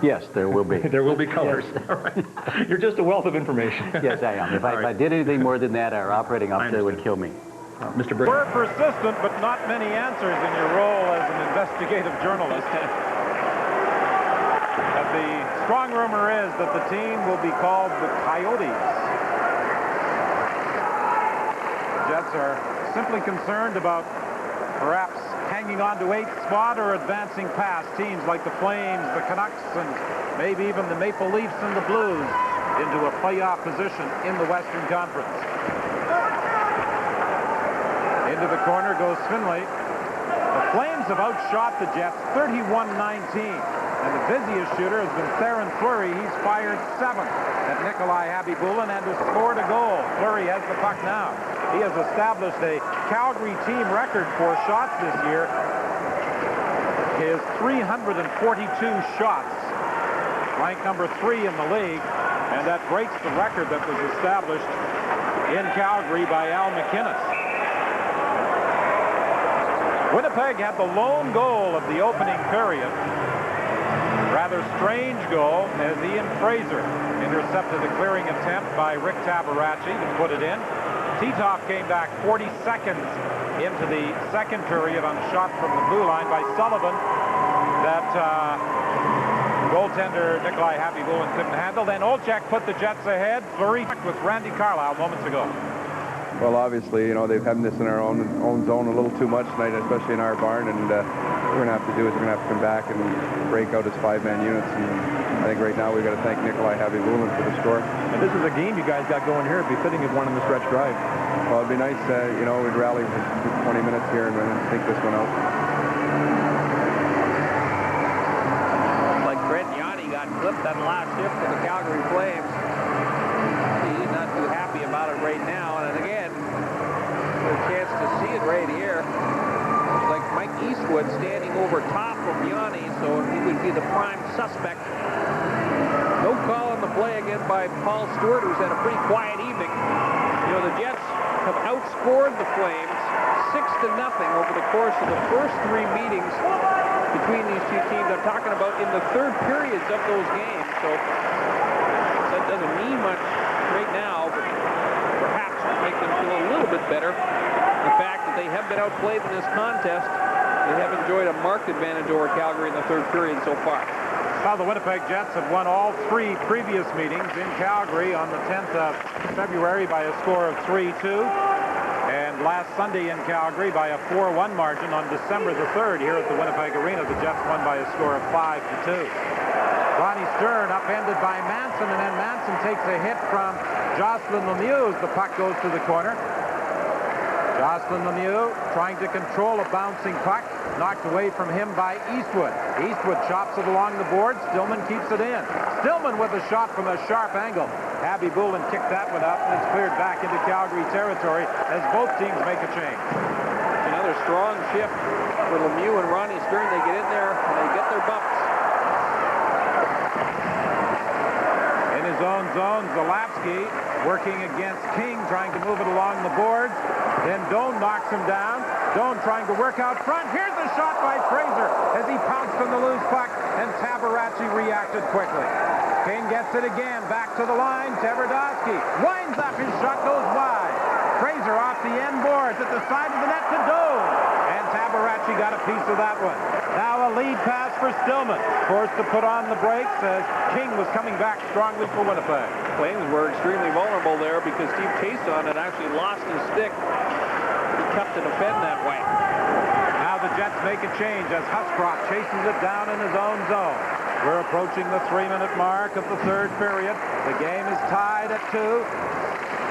Yes, there will be. There will be colors. All right. You're just a wealth of information. Yes, I am. If I did anything more than that, our operating officer would kill me. Mr. Brady. We're persistent, but not many answers in your role as an investigative journalist. But the strong rumor is that the team will be called the Coyotes. The Jets are simply concerned about perhaps hanging on to 8th spot or advancing past teams like the Flames, the Canucks, and maybe even the Maple Leafs and the Blues into a playoff position in the Western Conference. Into the corner goes Finley. The Flames have outshot the Jets 31-19. And the busiest shooter has been Theoren Fleury. He's fired 7 at Nikolai Habibulin and has scored a goal. Fleury has the puck now. He has established a Calgary team record for shots this year. His 342 shots, ranked number 3 in the league, and that breaks the record that was established in Calgary by Al McInnes. Winnipeg had the lone goal of the opening period. Rather strange goal as Ian Fraser intercepted a clearing attempt by Rick Tabaracci to put it in. Titov came back 40 seconds into the second period on a shot from the blue line by Sullivan that goaltender Nikolai Habibulin couldn't handle. Then Olchek put the Jets ahead. Fleury with Randy Carlyle moments ago. Well, obviously, you know, they've had this in our own zone a little too much tonight, especially in our barn, and what we're going to have to do is we're going to have to come back and break out as 5-man units, and I think right now we've got to thank Nikolai Habibulin for the score. And this is a game you guys got going here. It'd be fitting if one in the stretch drive. Well, it'd be nice, you know, we'd rally for 20 minutes here and think this one out. Looks like Brett Yanni got clipped on the last shift for the Calgary Flames. He's not too happy about it right now. And again, a chance to see it right here. Looks like Mike Eastwood standing over top of Yanni, so he would be the prime suspect. No call on the play again by Paul Stewart, who's had a pretty quiet evening. You know, the Jets have outscored the Flames 6-0 over the course of the first 3 meetings between these two teams. I'm talking about in the third periods of those games. So that doesn't mean much right now, but perhaps make them feel a little bit better. The fact that they have been outplayed in this contest, they have enjoyed a marked advantage over Calgary in the third period so far. Well, the Winnipeg Jets have won all 3 previous meetings in Calgary on the 10th of February by a score of 3-2. And last Sunday in Calgary by a 4-1 margin on December the 3rd here at the Winnipeg Arena. The Jets won by a score of 5-2. Ronnie Stern upended by Manson, and then Manson takes a hit from Jocelyn Lemieux as the puck goes to the corner. Jocelyn Lemieux trying to control a bouncing puck, knocked away from him by Eastwood. Eastwood chops it along the board. Stillman keeps it in. Stillman with a shot from a sharp angle. Habibulin kicked that one up, and it's cleared back into Calgary territory as both teams make a change. Another strong shift for Lemieux and Ronnie Stern. They get in there and they get their bumps. In his own zone, Zalapski working against King, trying to move it along the boards. Then Doan knocks him down. Doan trying to work out front. Here's the shot by Fraser as he pounced on the loose puck, and Tabaracci reacted quickly. King gets it again, back to the line. Tverdovsky winds up, his shot goes wide. Fraser off the end boards at the side of the net to Doan, and Tabaracci got a piece of that one. Now a lead pass for Stillman, forced to put on the brakes as King was coming back strongly for Winnipeg. Flames were extremely vulnerable there because Steve Cason had actually lost his stick. He kept to defend that way. Now the Jets make a change as Huscroft chases it down in his own zone. We're approaching the 3-minute mark of the third period. The game is tied at 2.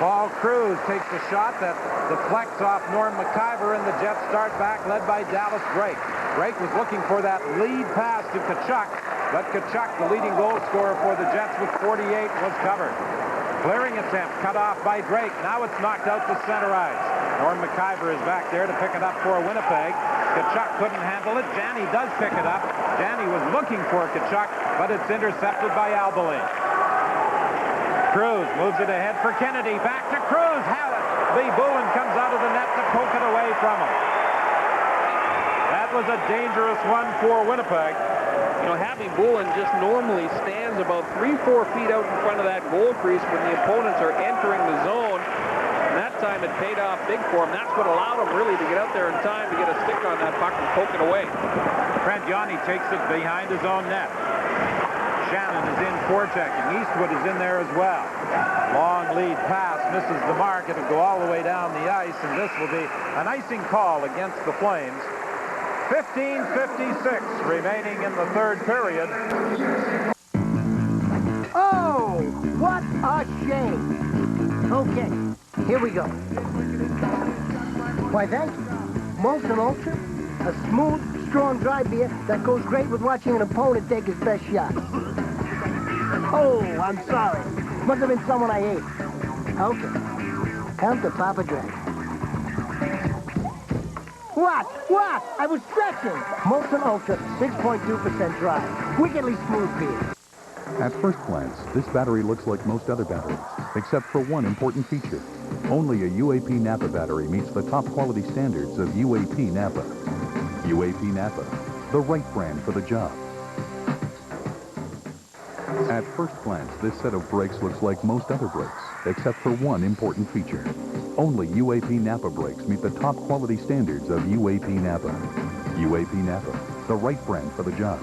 Paul Cruz takes a shot that deflects off Norm McIver, and the Jets start back, led by Dallas Drake. Drake was looking for that lead pass to Tkachuk, but Tkachuk, the leading goal scorer for the Jets with 48, was covered. Clearing attempt cut off by Drake. Now it's knocked out to center ice. Norm McIver is back there to pick it up for Winnipeg. Tkachuk couldn't handle it. Janney does pick it up. Janney was looking for Tkachuk, but it's intercepted by Albaline. Cruz moves it ahead for Kennedy. Back to Cruz. Bulin comes out of the net to poke it away from him. That was a dangerous one for Winnipeg. Happy Bullen just normally stands about 3-4 feet out in front of that goal crease when the opponents are entering the zone. And that time it paid off big for him. That's what allowed him really to get out there in time to get a stick on that puck and poke it away. Trent Yanni takes it behind his own net. Shannon is in forechecking. Eastwood is in there as well. Long lead pass misses the mark. It'll go all the way down the ice, and this will be an icing call against the Flames. 15:56 remaining in the third period. Oh, what a shame. Okay, here we go. Why, thank you. Molson Ultra, a smooth, strong, dry beer that goes great with watching an opponent take his best shot. Oh, I'm sorry. Must have been someone I ate. Okay. Come to Papa Drink. What? I was stretching. Molson Ultra, 6.2% dry. Wickedly smooth beer. At first glance, this battery looks like most other batteries, except for one important feature. Only a UAP Napa battery meets the top quality standards of UAP Napa. UAP Napa, the right brand for the job. At first glance, this set of brakes looks like most other brakes, except for one important feature. Only UAP Napa brakes meet the top quality standards of UAP Napa. UAP Napa, the right brand for the job.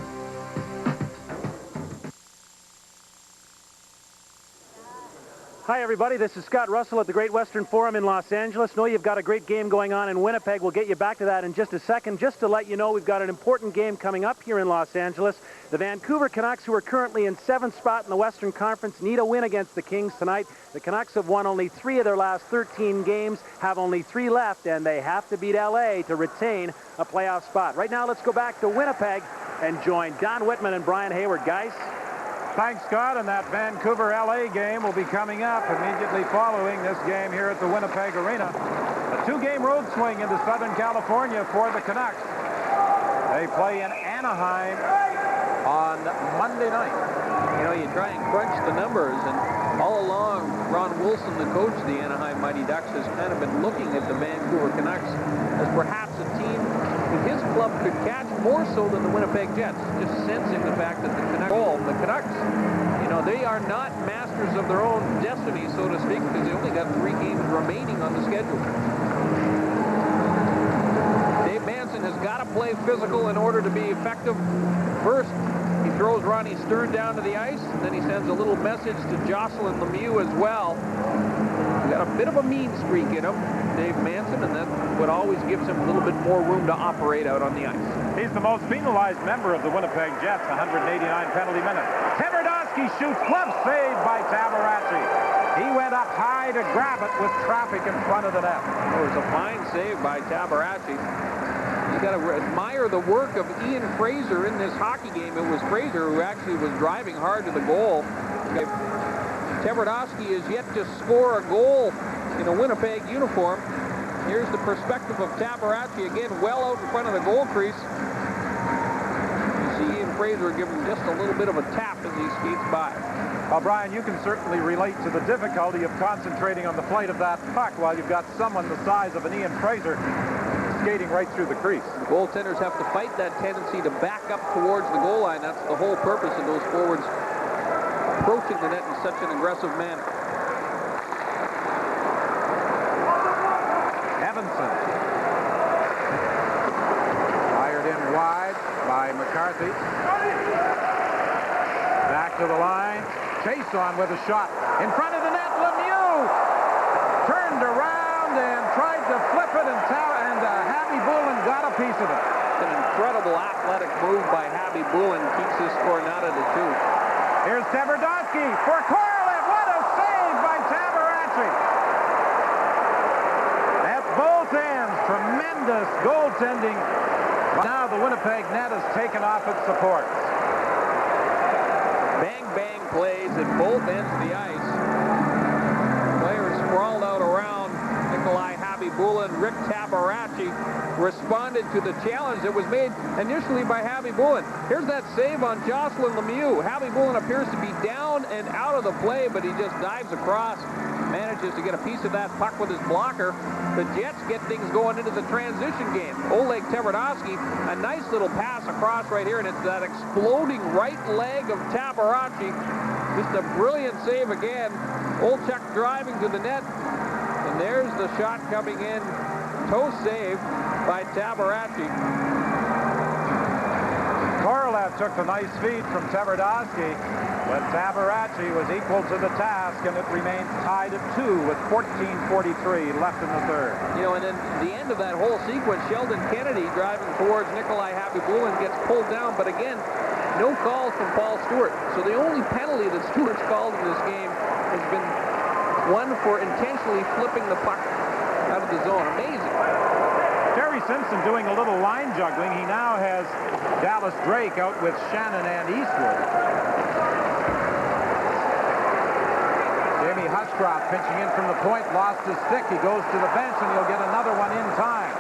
Hi, everybody. This is Scott Russell at the Great Western Forum in Los Angeles. Know you've got a great game going on in Winnipeg. We'll get you back to that in just a second. Just to let you know, we've got an important game coming up here in Los Angeles. The Vancouver Canucks, who are currently in 7th spot in the Western Conference, need a win against the Kings tonight. The Canucks have won only 3 of their last 13 games, have only 3 left, and they have to beat LA to retain a playoff spot. Right now, let's go back to Winnipeg and join Don Whitman and Brian Hayward. Guys? Thanks, Scott, and that Vancouver-LA game will be coming up immediately following this game here at the Winnipeg Arena. A 2-game road swing into Southern California for the Canucks. They play in Anaheim on Monday night. You try and crunch the numbers, and all along, Ron Wilson, the coach of the Anaheim Mighty Ducks, has kind of been looking at the Vancouver Canucks as perhaps a team that his club could catch more so than the Winnipeg Jets, just sensing the fact that the Canucks, they are not masters of their own destiny, so to speak, because they only got 3 games remaining on the schedule. Dave Manson has got to play physical in order to be effective. First, he throws Ronnie Stern down to the ice, and then he sends a little message to Jocelyn Lemieux as well. He's got a bit of a mean streak in him, Dave Manson, and that's what always gives him a little bit more room to operate out on the ice. He's the most penalized member of the Winnipeg Jets, 189 penalty minutes. Tverdovsky shoots, glove saved by Tabaracci. He went up high to grab it with traffic in front of the net. It was a fine save by Tabaracci. You got to admire the work of Ian Fraser in this hockey game. It was Fraser who actually was driving hard to the goal. Tverdovsky is yet to score a goal in a Winnipeg uniform. Here's the perspective of Tabaracci again, well out in front of the goal crease. You see Ian Fraser give him just a little bit of a tap as he skates by. Well, Brian, you can certainly relate to the difficulty of concentrating on the flight of that puck while you've got someone the size of an Ian Fraser skating right through the crease. The goaltenders have to fight that tendency to back up towards the goal line. That's the whole purpose of those forwards approaching the net in such an aggressive manner. Evanson. Fired in wide by McCarthy. Back to the line. Chase on with a shot. In front of the net, Lemieux turned around and tried to flip it, and Happy Bullen got a piece of it. An incredible athletic move by Happy Bullen keeps this score not at a 2. Here's Tverdovsky for Korolev. What a save by Tabaracci. At both ends, tremendous goaltending. Now the Winnipeg net has taken off its supports. Bang plays at both ends of the ice. Players sprawled out around Nikolai Happy Habibulin, Rick Tabarachi responded to the challenge that was made initially by Habibulin. Here's that save on Jocelyn Lemieux. Habibulin appears to be down and out of the play, but he just dives across, manages to get a piece of that puck with his blocker. The Jets get things going into the transition game. Oleg Tverdovsky, a nice little pass across right here, and it's that exploding right leg of Tabarachi. Just a brilliant save again. Olchuk driving to the net, and there's the shot coming in. Toe save by Tabarachi. Korolev took the nice feed from Tverdovsky, but Tabarachi was equal to the task, and it remains tied at 2 with 14:43 left in the third. You know, and then the end of that whole sequence, Sheldon Kennedy driving towards Nikolai Habibulin gets pulled down, but again, no calls from Paul Stewart. So the only penalty that Stewart's called in this game has been one for intentionally flipping the puck out of the zone. Amazing. Terry Simpson doing a little line juggling. He now has Dallas Drake out with Shannon and Eastwood. Jamie Hushcroft pinching in from the point, lost his stick. He goes to the bench, and he'll get another one in time.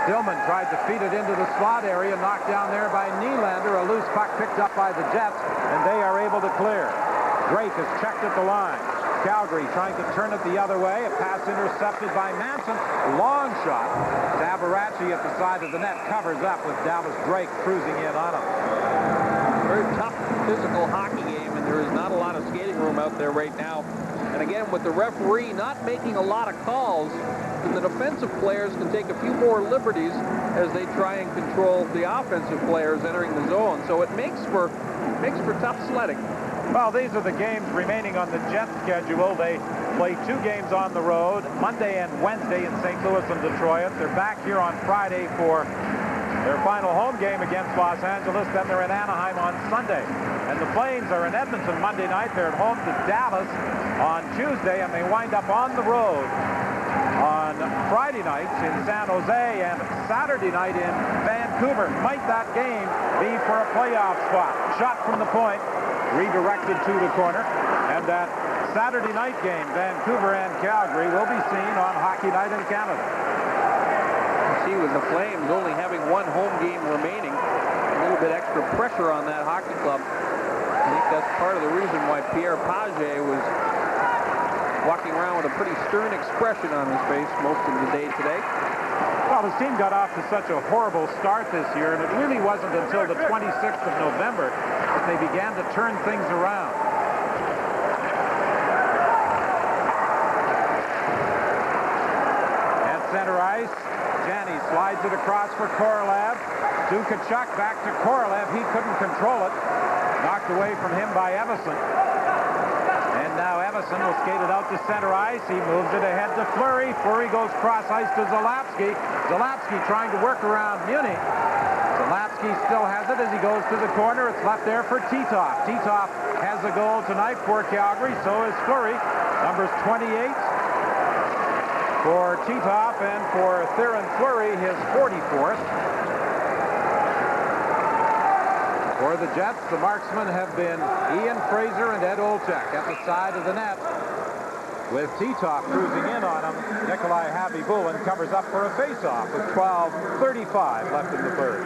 Stillman tried to feed it into the slot area, knocked down there by Nylander. A loose puck picked up by the Jets, and they are able to clear. Drake is checked at the line. Calgary trying to turn it the other way. A pass intercepted by Manson. Long shot. Tabarachi at the side of the net covers up with Dallas Drake cruising in on him. Very tough physical hockey game, and there is not a lot of skating room out there right now. And again, with the referee not making a lot of calls, then the defensive players can take a few more liberties as they try and control the offensive players entering the zone. So it makes for tough sledding. Well, these are the games remaining on the Jets schedule. They play 2 games on the road, Monday and Wednesday in St. Louis and Detroit. They're back here on Friday for their final home game against Los Angeles. Then they're in Anaheim on Sunday. And the Flames are in Edmonton Monday night. They're at home to Dallas on Tuesday, and they wind up on the road on Friday nights in San Jose and Saturday night in Vancouver. Might that game be for a playoff spot? Shot from the point, redirected to the corner, and that Saturday night game, Vancouver and Calgary, will be seen on Hockey Night in Canada. See, with the Flames only having one home game remaining, a little bit extra pressure on that hockey club. I think that's part of the reason why Pierre Pagé was walking around with a pretty stern expression on his face most of the day today. Well, his team got off to such a horrible start this year, and it really wasn't until the 26th of November that they began to turn things around. At center ice, Janney slides it across for Korolev. Dukachuk back to Korolev. He couldn't control it. Knocked away from him by Evason. And now Evason will skate it out to center ice. He moves it ahead to Fleury. Fleury goes cross ice to Zalapsky. Zalapsky trying to work around Muni. Zalapsky still has it as he goes to the corner. It's left there for Titov. Titov has a goal tonight for Calgary. So is Fleury. Numbers 28 for Titov and for Theoren Fleury, his 44th. For the Jets, the marksmen have been Ian Fraser and Ed Olchuk at the side of the net. With Titov cruising in on him, Nikolai Habibulin covers up for a face-off with 12:35 left in the third.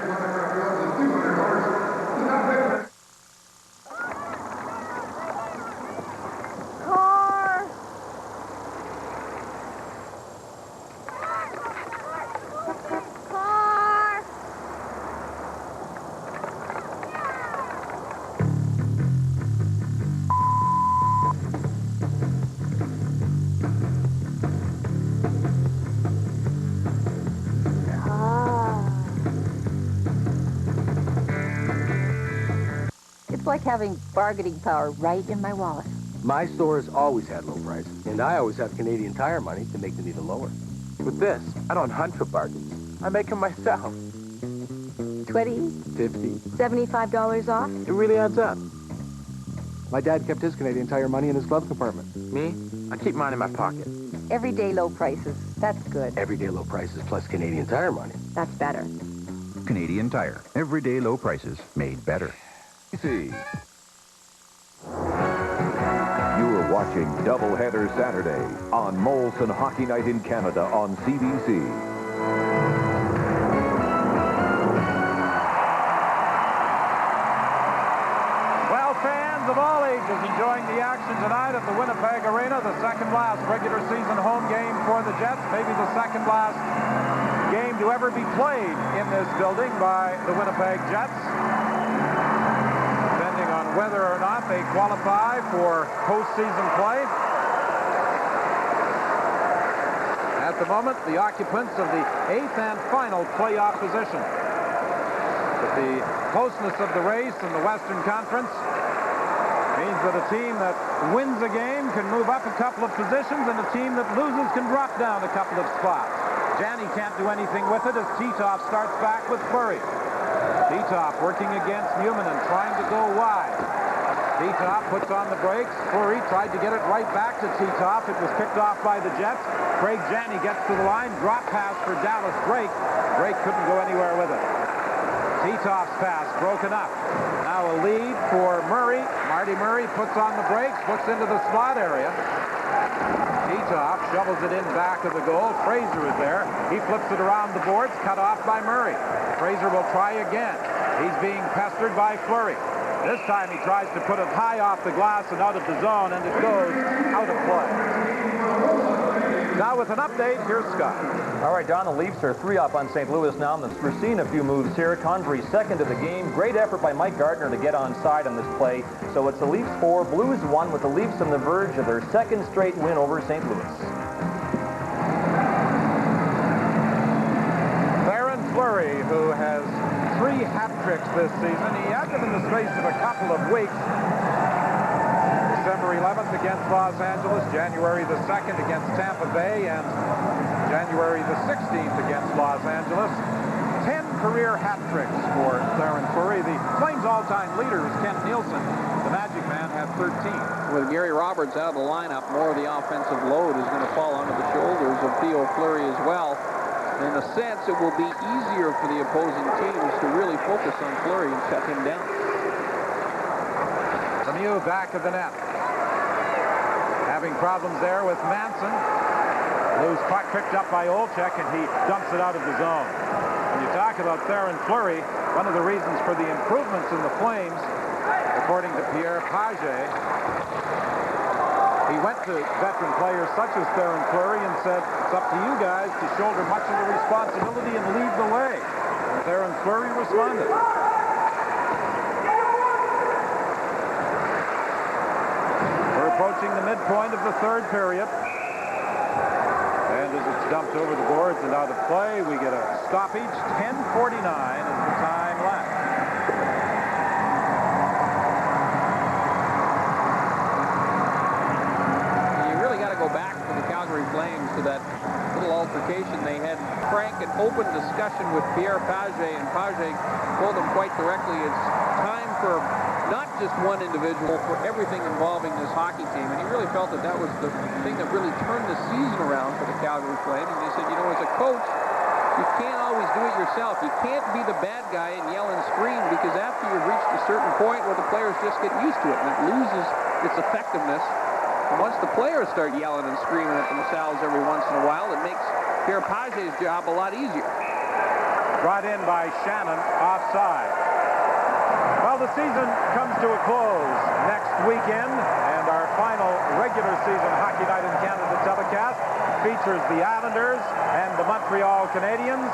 It's like having bargaining power right in my wallet. My store has always had low prices, and I always have Canadian Tire money to make them even lower. With this, I don't hunt for bargains. I make them myself. $20, $50. $75 off? It really adds up. My dad kept his Canadian Tire money in his glove compartment. Me? I keep mine in my pocket. Everyday low prices. That's good. Everyday low prices plus Canadian Tire money. That's better. Canadian Tire. Everyday low prices made better. See. You were watching Doubleheader Saturday on Molson Hockey Night in Canada on CBC. Well, fans of all ages enjoying the action tonight at the Winnipeg Arena, the second last regular season home game for the Jets, maybe the second last game to ever be played in this building by the Winnipeg Jets. Depending on whether or not they qualify for postseason play. At the moment, the occupants of the 8th and final playoff position. But the closeness of the race in the Western Conference means that a team that wins a game can move up a couple of positions, and a team that loses can drop down a couple of spots. Janney can't do anything with it as Titoff starts back with Fleury. Titoff working against Newman and trying to go wide. Titoff puts on the brakes. Fleury tried to get it right back to Titoff. It was picked off by the Jets. Craig Janney gets to the line. Drop pass for Dallas Drake. Drake couldn't go anywhere with it. Titoff's pass broken up. Now a lead for Murray. Marty Murray puts on the brakes, puts into the slot area. Titoff shovels it in back of the goal. Fraser is there. He flips it around the boards, cut off by Murray. Fraser will try again. He's being pestered by Fleury. This time he tries to put it high off the glass and out of the zone, and it goes out of play. Now with an update, here's Scott. All right, Don, the Leafs are 3 up on St. Louis now. We're seeing a few moves here. Convery's second of the game. Great effort by Mike Gardner to get onside on this play. So it's the Leafs 4, Blues 1, with the Leafs on the verge of their second straight win over St. Louis. Theron Fleury, who has 3 hat tricks this season. He had them in the space of a couple of weeks. December 11th against Los Angeles, January the 2nd against Tampa Bay, and January the 16th against Los Angeles. 10 career hat tricks for Theron Fleury. The Flames' all-time leader is Kent Nielsen. The Magic Man had 13. With Gary Roberts out of the lineup, more of the offensive load is going to fall onto the shoulders of Theo Fleury as well. In a sense, it will be easier for the opposing teams to really focus on Fleury and shut him down. Lemieux back of the net. Having problems there with Manson. Loose puck picked up by Olczyk, and he dumps it out of the zone. When you talk about Theron Fleury, one of the reasons for the improvements in the Flames, according to Pierre Pagé, he went to veteran players such as Theron Fleury and said, it's up to you guys to shoulder much of the responsibility and lead the way. And Theron Fleury responded. We're approaching the midpoint of the third period. And as it's dumped over the boards and out of play, we get a stoppage. 10:49 is the time left. Flames to that little altercation they had. Frank an open discussion with Pierre Pagé, and Pagé told him quite directly it's time for not just one individual, for everything involving this hockey team. And he really felt that that was the thing that really turned the season around for the Calgary Flames. And he said, you know, as a coach, you can't always do it yourself. You can't be the bad guy and yell and scream, because after you've reached a certain point where the players just get used to it and it loses its effectiveness. And once the players start yelling and screaming at themselves every once in a while, it makes Pierre Pagé's job a lot easier. Brought in by Shannon, offside. Well, the season comes to a close next weekend, and our final regular season Hockey Night in Canada telecast features the Islanders and the Montreal Canadiens.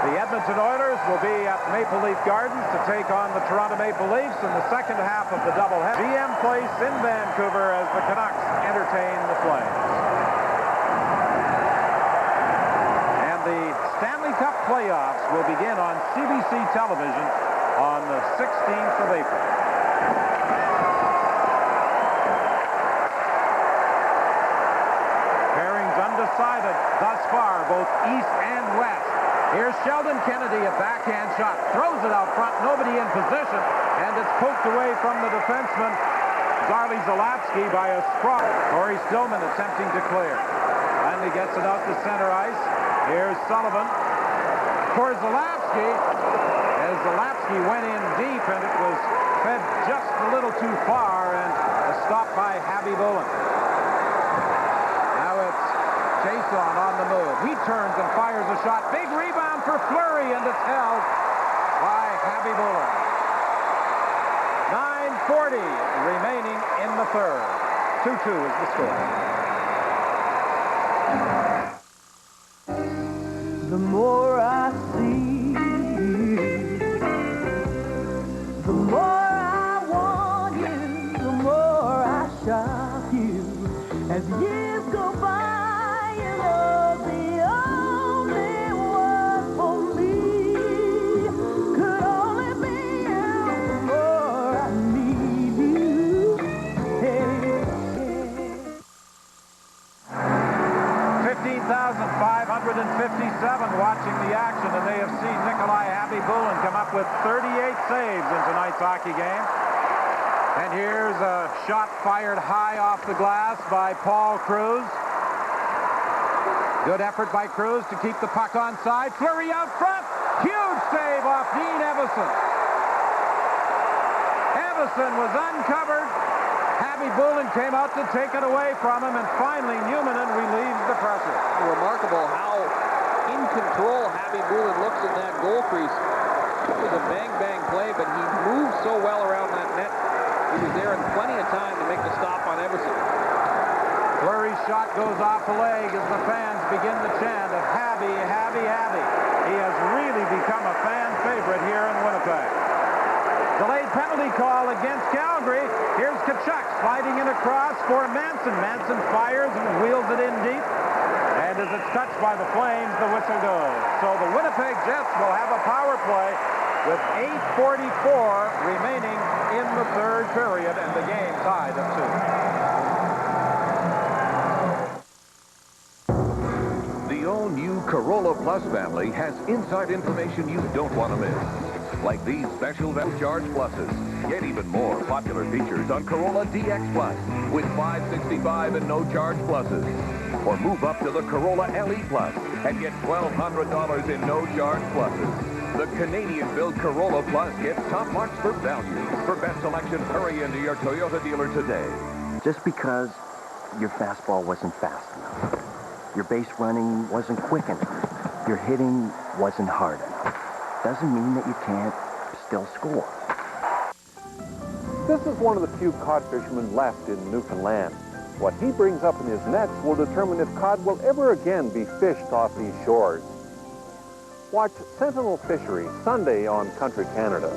The Edmonton Oilers will be at Maple Leaf Gardens to take on the Toronto Maple Leafs in the second half of the doubleheader. GM Place in Vancouver as the Canucks entertain the Flames. And the Stanley Cup playoffs will begin on CBC television on the 16th of April. Pairings undecided thus far, both East and West. Here's Sheldon Kennedy, a backhand shot. Throws it out front, nobody in position, and it's poked away from the defenseman, Zarley Zalapski, by a sprawl. Corey Stillman attempting to clear. Finally gets it out to center ice. Here's Sullivan for Zalapski, as Zalapski went in deep, and it was fed just a little too far, and a stop by Habby Bolin. move. He turns and fires a shot. Big rebound for Fleury, and it's held by Happy Bullen. 9:40 remaining in the third. 2-2 is the score. The more I see you, the more I want you, the more I shock you. As years go by, you know the only one for me could only be you. The more I need you, hey, yeah. 15,557 watching the action, and they have seen Nikolai Happy Bullen come up with 38 saves in tonight's hockey game. And here's a shot fired high off the glass by Paul Cruz. Good effort by Cruz to keep the puck onside. Fleury out front. Huge save off Dean Evison. Evison was uncovered. Happy Bullen came out to take it away from him, and finally Newman relieves the pressure. Remarkable how in control Happy Bullen looks in that goal crease. It was a bang-bang play, but he moved so well around that net. He was there in plenty of time to make the stop on Everson. Fleury's shot goes off the leg as the fans begin to chant of Happy, Happy, Happy. He has really become a fan favorite here in Winnipeg. Delayed penalty call against Calgary. Here's Tkachuk sliding in across for Manson. Manson fires and wheels it in deep. And as it's touched by the Flames, the whistle goes. So the Winnipeg Jets will have a power play with 8:44 remaining in the third period, and the game tied at 2. The all-new Corolla Plus family has inside information you don't want to miss. Like these special no-charge pluses. Get even more popular features on Corolla DX Plus with $565 and no-charge pluses. Or move up to the Corolla LE Plus and get $1,200 in no-charge pluses. The Canadian-built Corolla Plus gets top marks for value. For best selection, hurry into your Toyota dealer today. Just because your fastball wasn't fast enough, your base running wasn't quick enough, your hitting wasn't hard enough, doesn't mean that you can't still score. This is one of the few cod fishermen left in Newfoundland. What he brings up in his nets will determine if cod will ever again be fished off these shores. Watch Sentinel Fishery Sunday on Country Canada.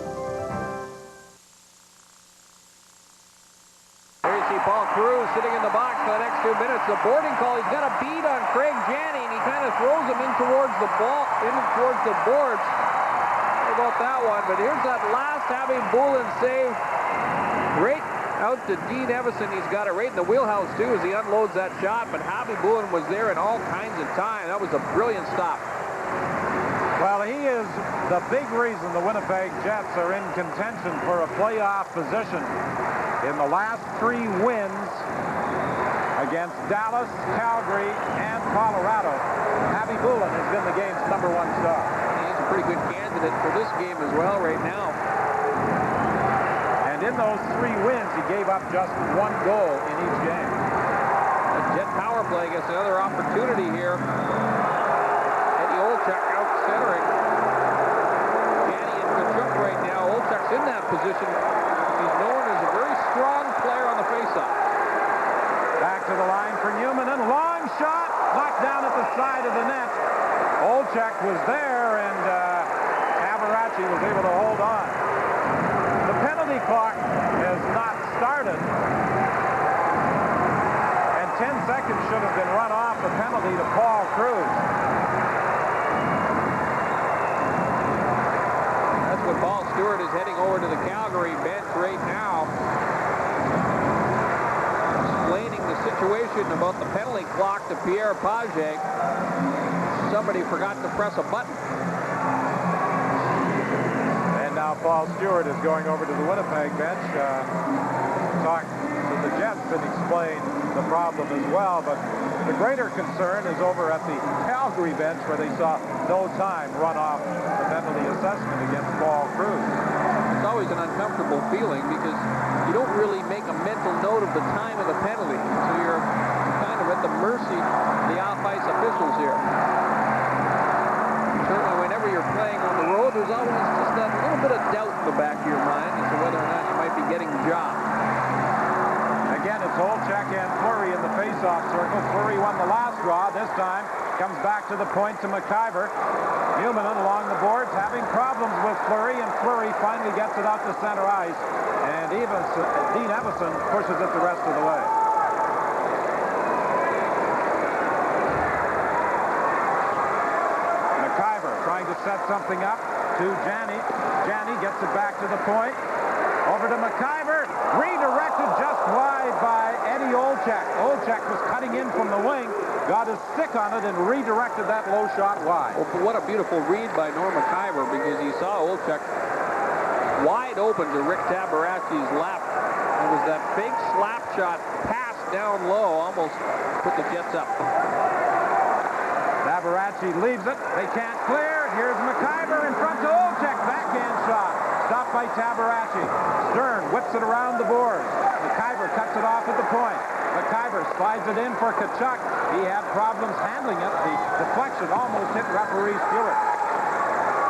There you see Paul Cruz sitting in the box for the next 2 minutes. The boarding call, he's got a bead on Craig Janney, and he kind of throws him in towards the ball, in towards the boards. How about that one? But here's that last Happy Bullen save. Great out to Dean Evison. He's got it right in the wheelhouse, too, as he unloads that shot. But Happy Bullen was there in all kinds of time. That was a brilliant stop. Well, he is the big reason the Winnipeg Jets are in contention for a playoff position. In the last 3 wins against Dallas, Calgary, and Colorado, Happy Bullen has been the game's #1 star. He's a pretty good candidate for this game as well right now. And in those 3 wins, he gave up just 1 goal in each game. The Jet power play gets another opportunity here. Eddie Olczyk out centering. Janney and Tkachuk right now. Olczyk's in that position. He's known as a very strong player on the faceoff. Back to the line for Newman, and long shot knocked down at the side of the net. Olczyk was there, and Averaci was able to hold on. The penalty clock has not started, and 10 seconds should have been run off the penalty to Paul Cruz. That's what Paul Stewart is heading over to the Calgary bench right now. Explaining the situation about the penalty clock to Pierre Pagé. Somebody forgot to press a button. And now Paul Stewart is going over to the Winnipeg bench. Talk to the Jets and explain the problem as well. But the greater concern is over at the Calgary bench, where they saw no time run off the penalty assessment against Paul Cruz. It's always an uncomfortable feeling because you don't really make a mental note of the time of the penalty. So you're kind of at the mercy of the off-ice officials here. Certainly, whenever you're playing on the road, there's always just that little bit of doubt in the back of your mind as to whether or not you might be getting the job. Again, it's Olczyk and Fleury in the face-off circle. Fleury won the last draw. This time comes back to the point to McIver. Newman along the boards having problems with Fleury, and Fleury finally gets it out to center ice. And even Dean Evison pushes it the rest of the way. McIver trying to set something up to Janney. Janney gets it back to the point. Over to McIver. Redirected just wide by Eddie Olczyk. Olczyk was cutting in from the wing, got his stick on it, and redirected that low shot wide. Well, what a beautiful read by Norm McIver, because he saw Olczyk wide open to Rick Tabaracci's left. It was that big slap shot pass down low, almost put the Jets up. Tabaracci leaves it. They can't clear. Here's McIver in front to Olczyk. Backhand shot. Stopped by Tabaracci. Stern whips it around the boards. McIver cuts it off at the point. McIver slides it in for Tkachuk. He had problems handling it. The deflection almost hit referee Stewart.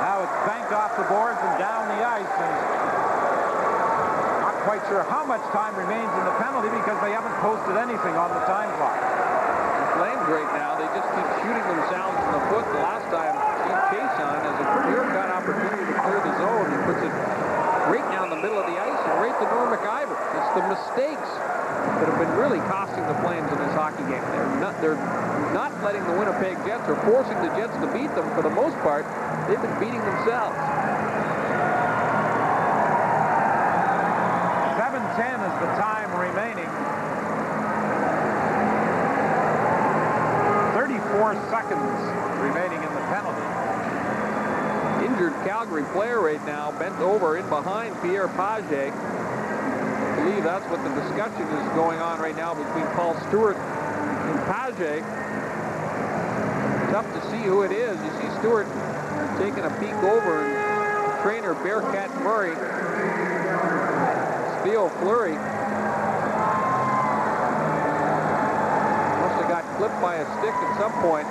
Now it's banked off the boards and down the ice. And not quite sure how much time remains in the penalty because they haven't posted anything on the time clock. The Flames right now, they just keep shooting themselves in the foot. The last time, Steve Cason has a clear-cut opportunity to clear the zone. He puts it right down the middle of the ice and right to Norm McIver. It's the mistakes that have been really costing the Flames in this hockey game. They're not letting the Winnipeg Jets or forcing the Jets to beat them. For the most part, they've been beating themselves. 7:10 is the time remaining. 34 seconds remaining in the penalty. Injured Calgary player right now, bent over in behind Pierre Pagé. I believe that's what the discussion is going on right now between Paul Stewart and Pagé. Tough to see who it is. You see Stewart taking a peek over, and trainer Bearcat Murray, Theo Fleury, must have got clipped by a stick at some point.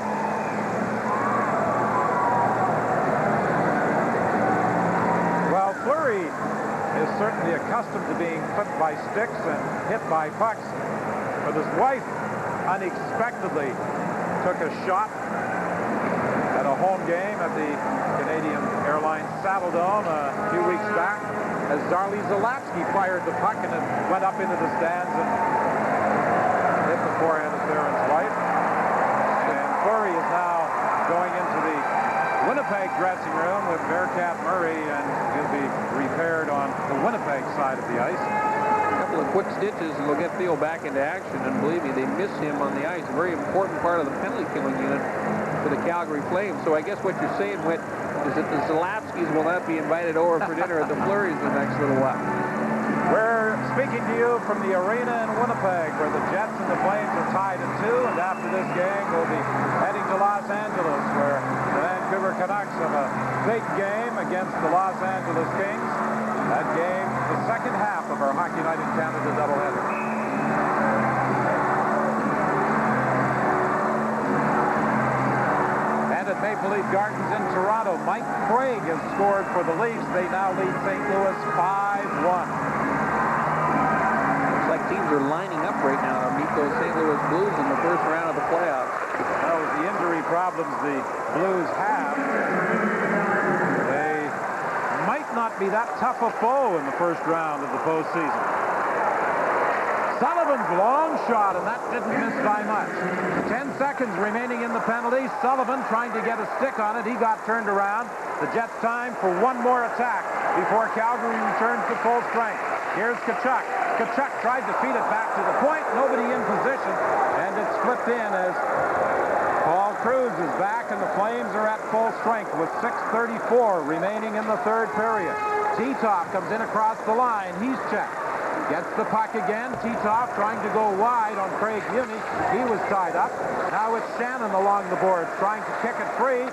Well, Fleury is certainly accustomed to being clipped by sticks and hit by pucks, but his wife unexpectedly took a shot at a home game at the Canadian Airlines Saddledome a few weeks back as Zarley Zalatsky fired the puck and it went up into the stands and hit the forehand of Theron's wife. And Fleury is now going into the Winnipeg dressing room with Bearcat Murray, and he'll be repaired on the Winnipeg side of the ice. A couple of quick stitches and they'll get Theo back into action, and believe me, they miss him on the ice. A very important part of the penalty killing unit for the Calgary Flames. So I guess what you're saying, Whit, is that the Zalatskis will not be invited over for dinner at the Fleury's the next little while. We're speaking to you from the arena in Winnipeg, where the Jets and the Flames are tied at 2, and after this game, we'll be heading to Los Angeles, where the Vancouver Canucks have a big game against the Los Angeles Kings. That game, the second half of our Hockey Night in Canada doubleheader. And at Maple Leaf Gardens in Toronto, Mike Craig has scored for the Leafs. They now lead St. Louis 5-1. Teams are lining up right now to meet those St. Louis Blues in the first round of the playoffs. Well, with the injury problems the Blues have, they might not be that tough a foe in the first round of the postseason. Sullivan's long shot, and that didn't miss by much. 10 seconds remaining in the penalty. Sullivan trying to get a stick on it. He got turned around. The Jets time for one more attack before Calgary returns to full strength. Here's Tkachuk. Tkachuk tried to feed it back to the point. Nobody in position, and it's flipped in as Paul Cruz is back, and the Flames are at full strength with 6:34 remaining in the third period. Titov comes in across the line. He's checked. Gets the puck again. Titov trying to go wide on Craig Muni. He was tied up. Now it's Shannon along the boards trying to kick it free.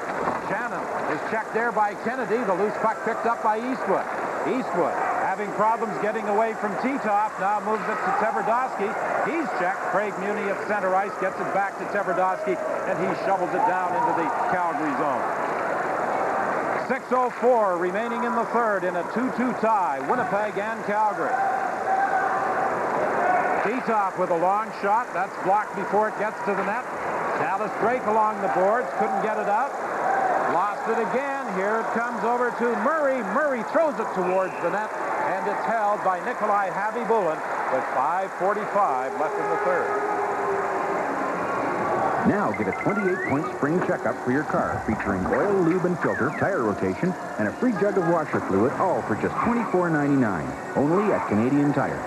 Shannon is checked there by Kennedy. The loose puck picked up by Eastwood. Eastwood Having problems getting away from T-Top, now moves it to Tverdovsky. He's checked. Craig Muni at center ice gets it back to Tverdovsky, and he shovels it down into the Calgary zone. 6:04 remaining in the third in a 2-2 tie, Winnipeg and Calgary. T-Top with a long shot. That's blocked before it gets to the net. Dallas Drake along the boards. Couldn't get it out. Lost it again. Here it comes over to Murray. Murray throws it towards the net, and it's held by Nikolai Habibulin with 5:45 left in the third. Now get a 28-point spring checkup for your car, featuring oil, lube, and filter, tire rotation, and a free jug of washer fluid, all for just $24.99. Only at Canadian Tire.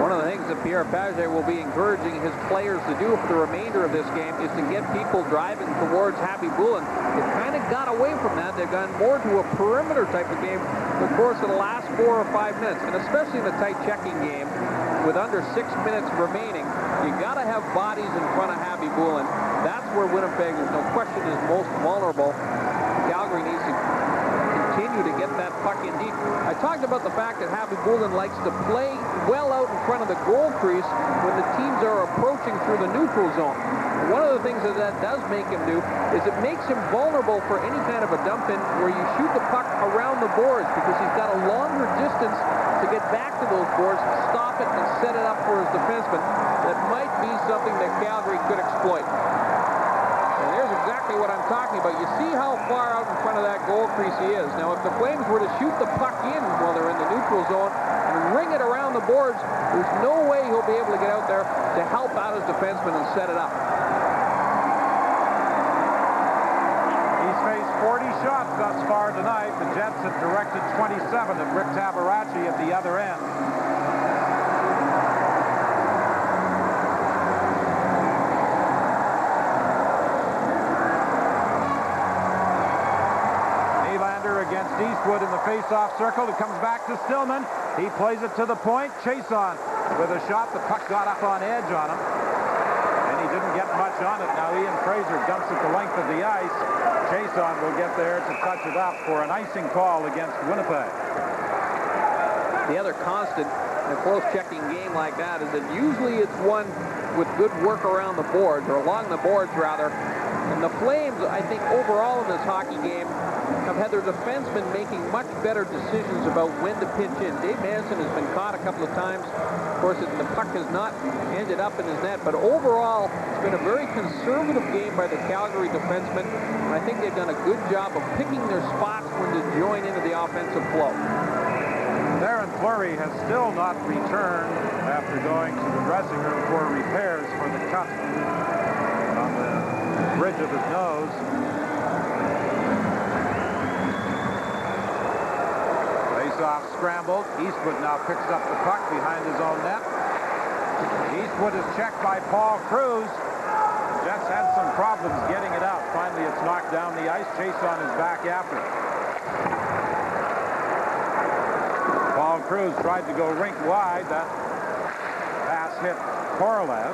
One of the things that Pierre Pagé will be encouraging his players to do for the remainder of this game is to get people driving towards Habibulin. They've kind of got away from that. They've gone more to a perimeter type of game in the course of the last 4 or 5 minutes, and especially in the tight checking game with under 6 minutes remaining. You got to have bodies in front of Habibulin. That's where Winnipeg, there's no question, is most vulnerable. Calgary needs to continue to get that puck in deep. I talked about the fact that Habibulin likes to play well out in front of the goal crease when the teams are approaching through the neutral zone. One of the things that does make him do is it makes him vulnerable for any kind of a dump-in where you shoot the puck around the boards, because he's got a longer distance to get back to those boards, stop it, and set it up for his defenseman. That might be something that Calgary could exploit. And there's exactly what I'm talking about. You see how far out in front of that goal crease he is. Now, if the Flames were to shoot the puck in while they're in the neutral zone and ring it around the boards, there's no way he'll be able to get out there to help out his defenseman and set it up. He's faced 40 shots thus far tonight. The Jets have directed 27 at Rick Tabaracci at the other end. Against Eastwood in the face-off circle. It comes back to Stillman. He plays it to the point. Chason with a shot. The puck got up on edge on him, and he didn't get much on it. Now Ian Fraser dumps it the length of the ice. Chason will get there to touch it up for an icing call against Winnipeg. The other constant in a close checking game like that is that usually it's one with good work around the boards, or along the boards rather. And the Flames, I think, overall in this hockey game, have had their defensemen making much better decisions about when to pitch in. Dave Manson has been caught a couple of times. Of course, the puck has not ended up in his net, but overall, it's been a very conservative game by the Calgary defensemen, and I think they've done a good job of picking their spots when to join into the offensive flow. Darren Fleury has still not returned after going to the dressing room for repairs for the cut on the bridge of his nose. Face-off scrambled. Eastwood now picks up the puck behind his own net. Eastwood is checked by Paul Cruz. The Jets had some problems getting it out. Finally, it's knocked down the ice. Chason is back after it. Paul Cruz tried to go rink wide. That pass hit Korolev.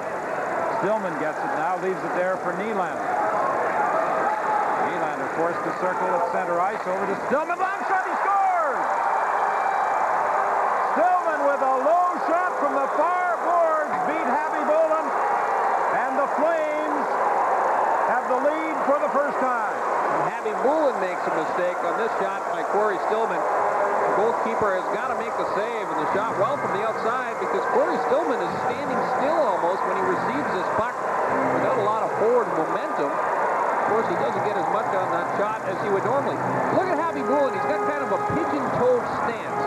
Stillman gets it now, leaves it there for Nylander. Nylander forced to circle at center ice, over to Stillman. Long shot, he scores! Stillman with a low shot from the far boards beat Habibulin, and the Flames have the lead for the first time. And Habibulin makes a mistake on this shot by Corey Stillman. The goalkeeper has got to make the save, and the shot well from the outside, because Corey Stillman is standing still almost when he receives this puck without a lot of forward momentum. Of course, he doesn't get as much on that shot as he would normally. Look at Habibulin. He's got kind of a pigeon-toed stance.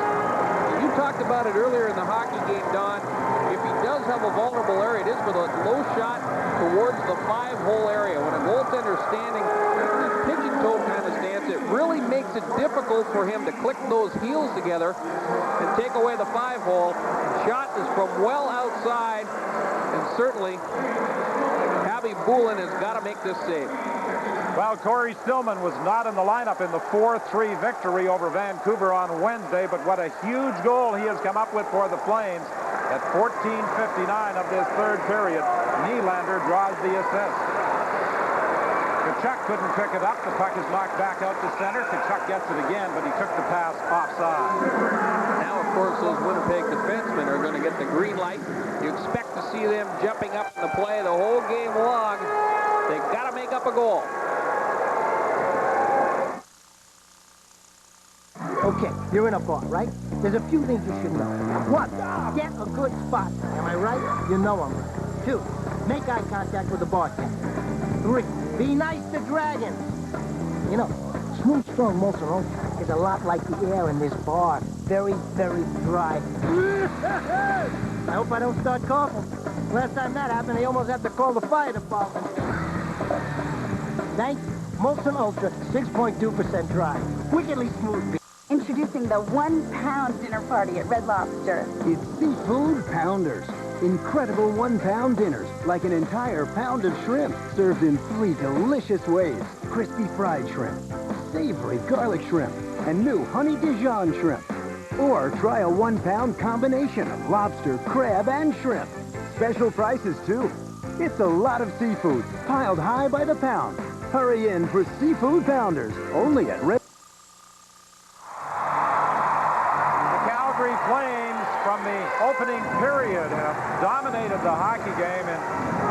You talked about it earlier in the hockey game, Don. If he does have a vulnerable area, it is with a low shot towards the 5-hole area. When a goaltender's standing in this pigeon-toed kind of stance, it really makes it difficult for him to click those heels together and take away the 5-hole. Shot is from well outside, and certainly Habibulin has got to make this save. Well, Corey Stillman was not in the lineup in the 4-3 victory over Vancouver on Wednesday, but what a huge goal he has come up with for the Flames. At 14:59 of this third period, Nylander draws the assist. Tkachuk couldn't pick it up. The puck is knocked back out to center. Tkachuk gets it again, but he took the pass offside. Now, of course, those Winnipeg defensemen are going to get the green light. You expect to see them jumping up in the play the whole game long. They've got to make up a goal. Okay, you're in a bar, right? There's a few things you should know. 1, get a good spot. Am I right? You know I'm right. 2, make eye contact with the bartender. 3, be nice to dragons. You know, smooth, strong Molson Ultra is a lot like the air in this bar. Very, very dry. I hope I don't start coughing. Last time that happened, they almost had to call the fire department. Thanks. Molson Ultra, 6.2% dry. Wickedly smooth beer. Introducing the 1 pound dinner party at Red Lobster. It's Seafood Pounders. Incredible 1 pound dinners, like an entire pound of shrimp, served in 3 delicious ways. Crispy fried shrimp, savory garlic shrimp, and new honey Dijon shrimp. Or try a 1 pound combination of lobster, crab, and shrimp. Special prices, too. It's a lot of seafood, piled high by the pound. Hurry in for Seafood Pounders, only at Red. Calgary Flames from the opening period have dominated the hockey game in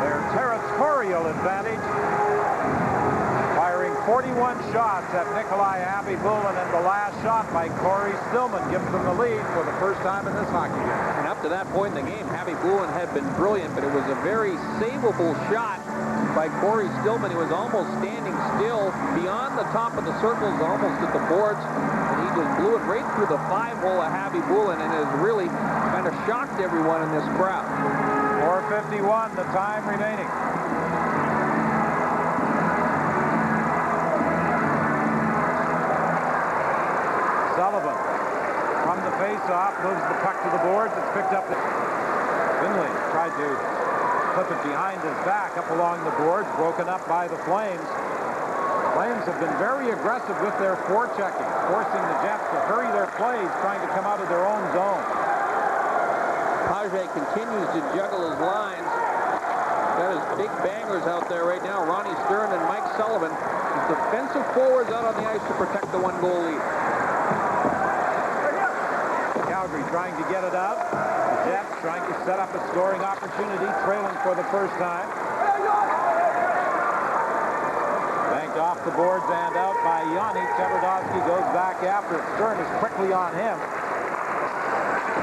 their territorial advantage, firing 41 shots at Nikolai Abibulin, and the last shot by Corey Stillman gives them the lead for the first time in this hockey game. And up to that point in the game, Abibulin had been brilliant, but it was a very savable shot by Corey Stillman. He was almost standing still beyond the top of the circles, almost at the boards, and he just blew it right through the 5-hole of Abibulin, and it has really kind of shocked everyone in this crowd. 4:51, the time remaining. Sullivan from the face-off moves the puck to the boards. It's picked up. Finley tried to flip it behind his back up along the boards, broken up by the Flames. Flames have been very aggressive with their forechecking, forcing the Jets to hurry their plays, trying to come out of their own zone. Page continues to juggle his lines. Got his big bangers out there right now, Ronnie Stern and Mike Sullivan. His defensive forwards out on the ice to protect the 1-goal lead. Calgary trying to get it out. The Jets trying to set up a scoring opportunity, trailing for the first time. Banked off the boards and out by Yanni. Tverdovsky goes back after it. Stern is quickly on him.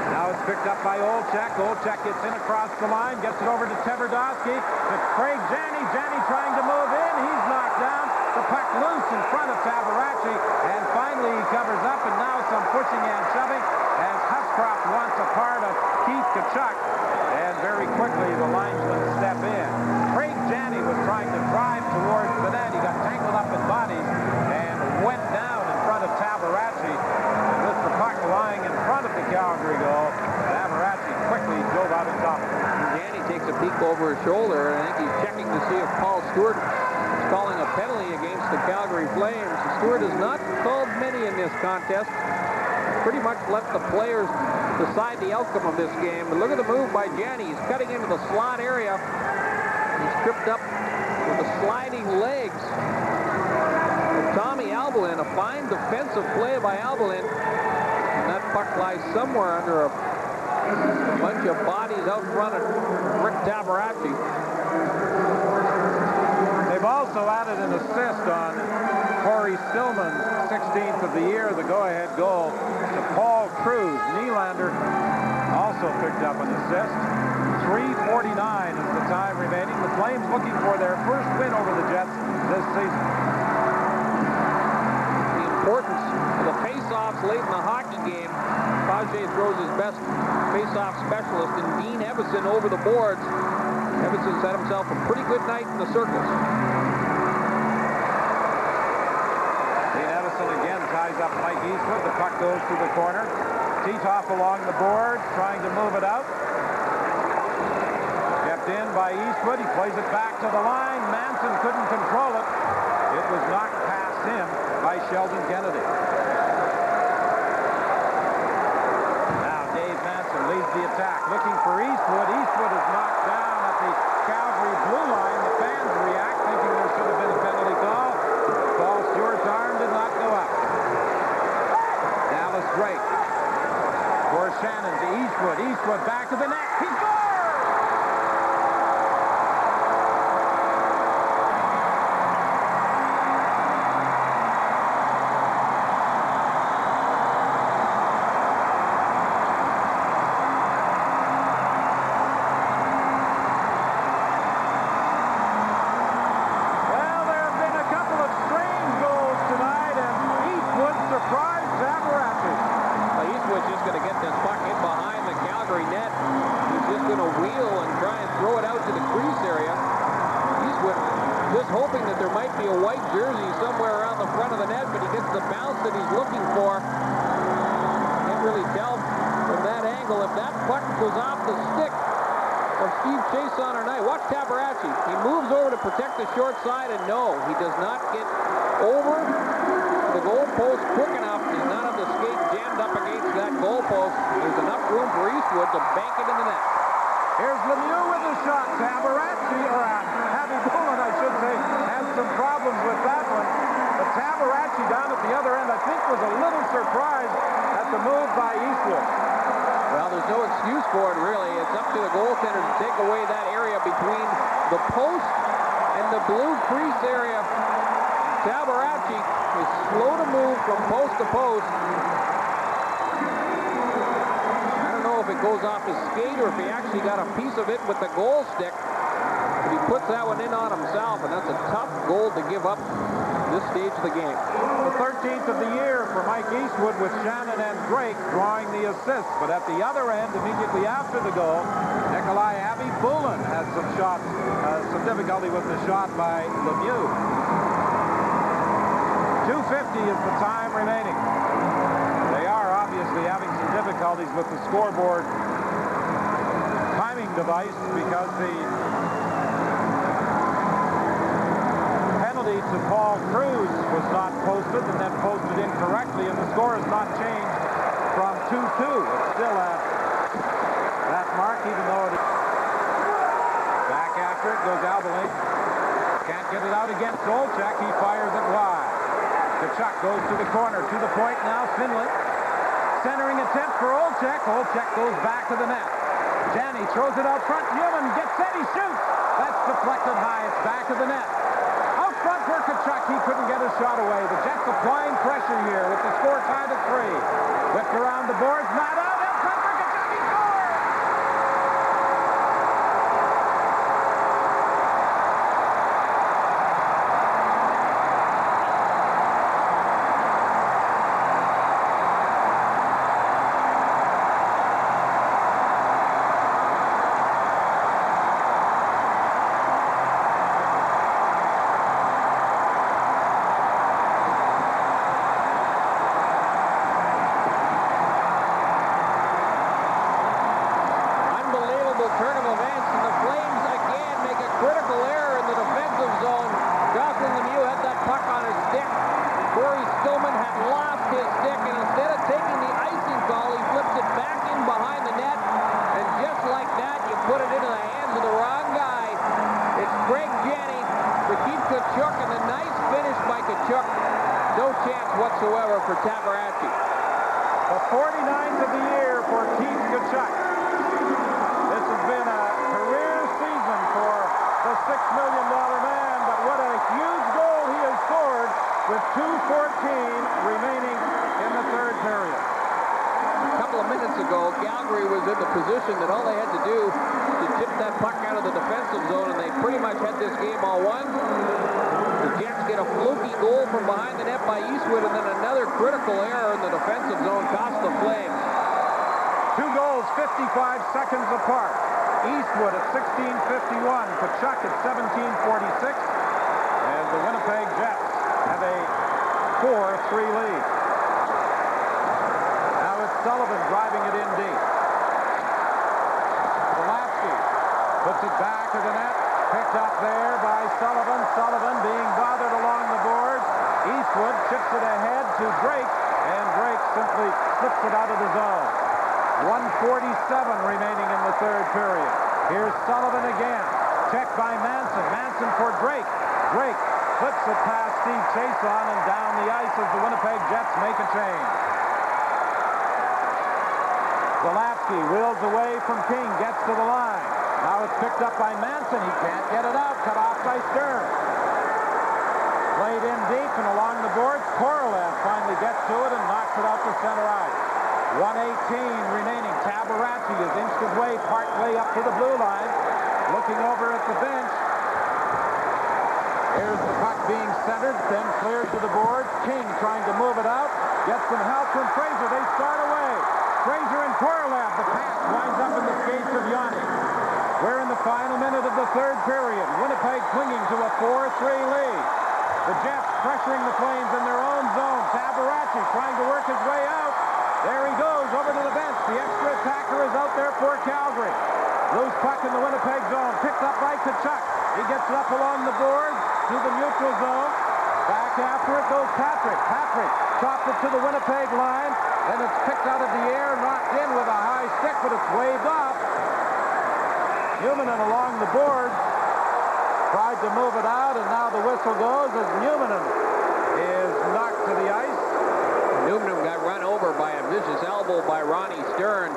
Now it's picked up by Olczyk. Olczyk gets in across the line, gets it over to Tverdovsky. To Craig Janney. Janney trying to move in. He's knocked down. The puck loose in front of Tabaracci. And finally he covers up, and now some pushing and shoving as Huscroft wants a part of Keith Tkachuk. And very quickly the linesmen step in. Craig Janney was trying to drive towards the net. He got tangled up in bodies and went down in front of Tabaracci. And with the puck lying in front of the Calgary goal, Tabaracci quickly drove out on top of it. Janney takes a peek over his shoulder, and I think he's checking to see if Paul Stewart is calling a penalty against the Calgary Flames. Stewart has not called many in this contest. Pretty much let the players decide the outcome of this game. But look at the move by Janney. He's cutting into the slot area. He's tripped up with the sliding legs of Tommy Albelin. A fine defensive play by Albelin. And that puck lies somewhere under a bunch of bodies out front of Rick Tabaracci. They've also added an assist on Corey Stillman's 16th of the year, the go-ahead goal to Paul Cruz. Nylander also picked up an assist. 3:49 is the time remaining. The Flames looking for their first win over the Jets this season. The importance of the face-offs late in the hockey game. Page throws his best face-off specialist in Dean Evason over the boards. Evason's had himself a pretty good night in the circles. Dean Evason again ties up Mike Eastwood. The puck goes to the corner. Titoff along the boards, trying to move it out. Kept in by Eastwood. He plays it back to the line. Manson couldn't control it. It was knocked past him by Sheldon Kennedy. Leads the attack, looking for Eastwood. Eastwood is knocked down at the Calgary blue line. The fans react, thinking there should have been a penalty call. Shannon to Eastwood. Eastwood back to the net. He scores! Hoping that there might be a white jersey somewhere around the front of the net, but he gets the bounce that he's looking for. Can't really tell from that angle if that puck goes off the stick of Steve Chason or not. Watch Tabarachi. He moves over to protect the short side, and no, he does not get over the goal post quick enough. He's not on the skate jammed up against that goal post. There's enough room for Eastwood to bank it in the net. Here's Lemieux with the shot. Tabarachi, or Abby Bullen, I should say, had some problems with that one. But Tabarachi down at the other end, I think, was a little surprised at the move by Eastwood. Well, there's no excuse for it, really. It's up to the goaltender to take away that area between the post and the blue crease area. Tabarachi is slow to move from post to post. If it goes off his skate or if he actually got a piece of it with the goal stick. But he puts that one in on himself, and that's a tough goal to give up this stage of the game. The 13th of the year for Mike Eastwood with Shannon and Drake drawing the assists. But at the other end, immediately after the goal, Nikolai Abby Bullen had some shots, some difficulty with the shot by Lemieux. 2:50 is the time remaining. They are obviously having some difficulties with the scoreboard timing device because the penalty to Paul Cruz was not posted and then posted incorrectly, and the score has not changed from 2-2. It's still at that mark, even though it is back after it goes Albalink. Can't get it out against Olchek. He fires it wide. Tkachuk goes to the corner, to the point now. Finley. Centering attempt for Olchek. Olchek goes back to the net. Janney throws it out front. Newman gets set. He shoots. That's deflected high. It's back of the net. Out front for Tkachuk. He couldn't get his shot away. The Jets applying pressure here with the score tied at 3. Whipped around the boards. Not out. Out front for Tkachuk. He scores! Whatsoever for Tabarachi. The 49th of the year for Keith Tkachuk. This has been a career season for the $6 million man, but what a huge goal he has scored with 2:14 remaining in the third period. A couple of minutes ago, Calgary was in the position that all they had to do to tip that puck out of the defensive zone, and they pretty much had this game all won. The Jets get a fluky goal from behind the net by Eastwood, and then another critical error in the defensive zone cost the Flames. 2 goals, 55 seconds apart. Eastwood at 16:51, Tkachuk at 17:46, and the Winnipeg Jets have a 4-3 lead. Now it's Sullivan driving it in deep. Pulaski puts it back to the net. Picked up there by Sullivan. Sullivan being bothered along the boards. Eastwood chips it ahead to Drake, and Drake simply slips it out of the zone. 1:47 remaining in the third period. Here's Sullivan again. Checked by Manson. Manson for Drake. Drake flips it past Steve Chason and down the ice as the Winnipeg Jets make a change. Zalapsky wheels away from King, gets to the line. Now it's picked up by Manson. He can't get it out. Cut off by Stern. Played in deep and along the boards. Korolev finally gets to it and knocks it out to center ice. 1:18 remaining. Tabaracci has inched his way partway up to the blue line. Looking over at the bench. Here's the puck being centered, then cleared to the boards. King trying to move it out. Gets some help from Fraser. They start away. Fraser and Korolev. The pass winds up in the skates of Yanni. We're in the final minute of the third period. Winnipeg clinging to a 4-3 lead. The Jets pressuring the Flames in their own zone. Tabaracci trying to work his way out. There he goes over to the bench. The extra attacker is out there for Calgary. Loose puck in the Winnipeg zone. Picked up by Tkachuk. He gets it up along the boards to the neutral zone. Back after it goes Patrick. Patrick chopped it to the Winnipeg line. Then it's picked out of the air, knocked in with a high stick, but it's waved off. Newmanen along the boards tried to move it out, and now the whistle goes as Newmanen is knocked to the ice. Newmanen got run over by a vicious elbow by Ronnie Stern.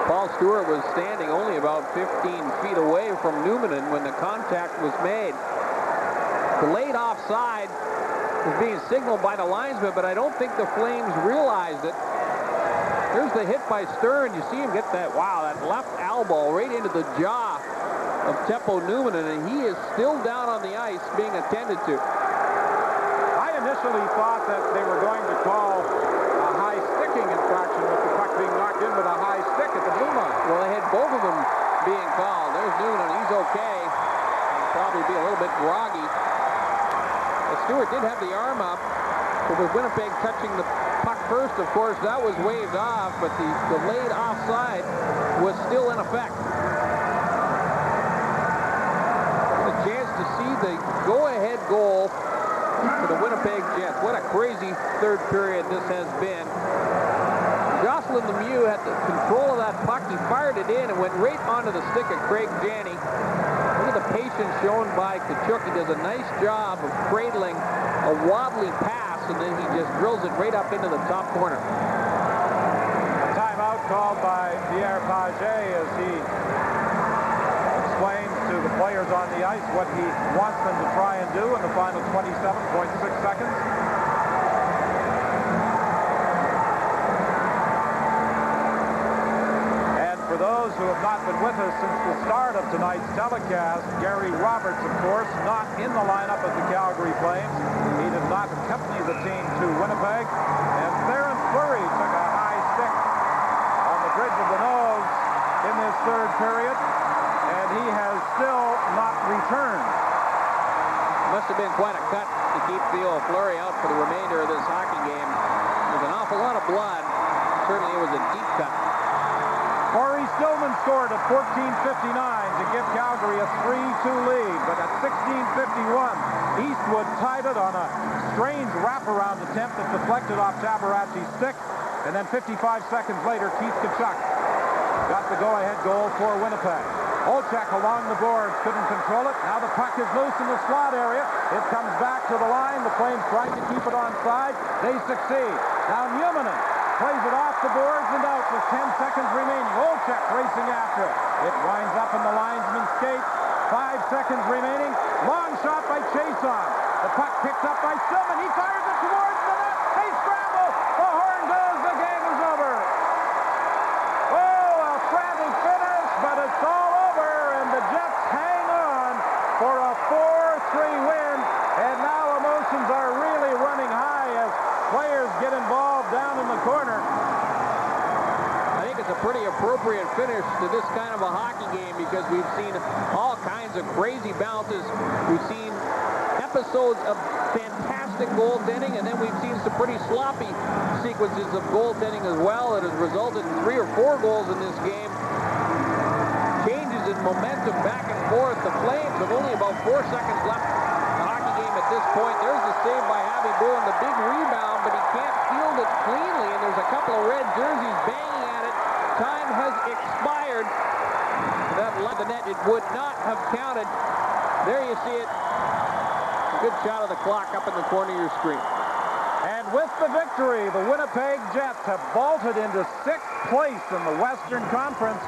Paul Stewart was standing only about 15 feet away from Newmanen when the contact was made. Delayed offside was being signaled by the linesman, but I don't think the Flames realized it. Here's the hit by Stern. You see him get that, wow, that left elbow right into the jaw of Teppo Newmanen, and he is still down on the ice being attended to. I initially thought that they were going to call a high sticking infraction with the puck being knocked in with a high stick at the blue line. Well, they had both of them being called. There's Newmanen. He's okay. He'll probably be a little bit groggy. Stewart did have the arm up, but with Winnipeg touching the puck first, of course, that was waved off, but the delayed offside was still in effect. A chance to see the go-ahead goal for the Winnipeg Jets. What a crazy third period this has been. Jocelyn Lemieux had the control of that puck. He fired it in and went right onto the stick of Craig Janney. Look at the patience shown by Tkachuk. He does a nice job of cradling a wobbly pass, and then he just drills it right up into the top corner. A timeout called by Pierre Paget as he explains to the players on the ice what he wants them to try and do in the final 27.6 seconds. For those who have not been with us since the start of tonight's telecast, Gary Roberts, of course, not in the lineup of the Calgary Flames. He did not accompany the team to Winnipeg. And Theron Fleury took a high stick on the bridge of the nose in this third period, and he has still not returned. Must have been quite a cut to keep Theo Fleury out for the remainder of this hockey game. There's an awful lot of blood. Certainly it was a deep cut. Corey Stillman scored at 14:59 to give Calgary a 3-2 lead, but at 16:51, Eastwood tied it on a strange wraparound attempt that deflected off Tabaracci's stick, and then 55 seconds later, Keith Tkachuk got the go-ahead goal for Winnipeg. Olchek along the boards, couldn't control it. Now the puck is loose in the slot area. It comes back to the line. The Flames trying to keep it onside. They succeed. Now Newmanen plays it off the boards and out with 10 seconds remaining. Olchek racing after it. It winds up in the linesman's skate. 5 seconds remaining. Long shot by Chason. The puck picked up by Stillman. He fires it towards the net. They scramble. The horn goes. The game is over. Oh, a frantic finish, but it's all over, and the Jets hang on for a 4-3 win. And now emotions are really running high as players get involved down in the corner. I think it's a pretty appropriate finish to this kind of a hockey game because we've seen all kinds of crazy bounces. We've seen episodes of fantastic goaltending, and then we've seen some pretty sloppy sequences of goaltending as well that has resulted in 3 or 4 goals in this game. Changes in momentum back and forth. The Flames have only about 4 seconds left in the hockey game at this point. There's the save by Abby Boone, the big rebound, but he can't field it cleanly, and there's a couple of red jerseys banging at it. Time has expired. That left the net. It would not have counted. There you see it. A good shot of the clock up in the corner of your screen. And with the victory, the Winnipeg Jets have vaulted into 6th place in the Western Conference.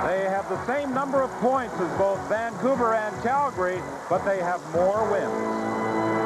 They have the same number of points as both Vancouver and Calgary, but they have more wins.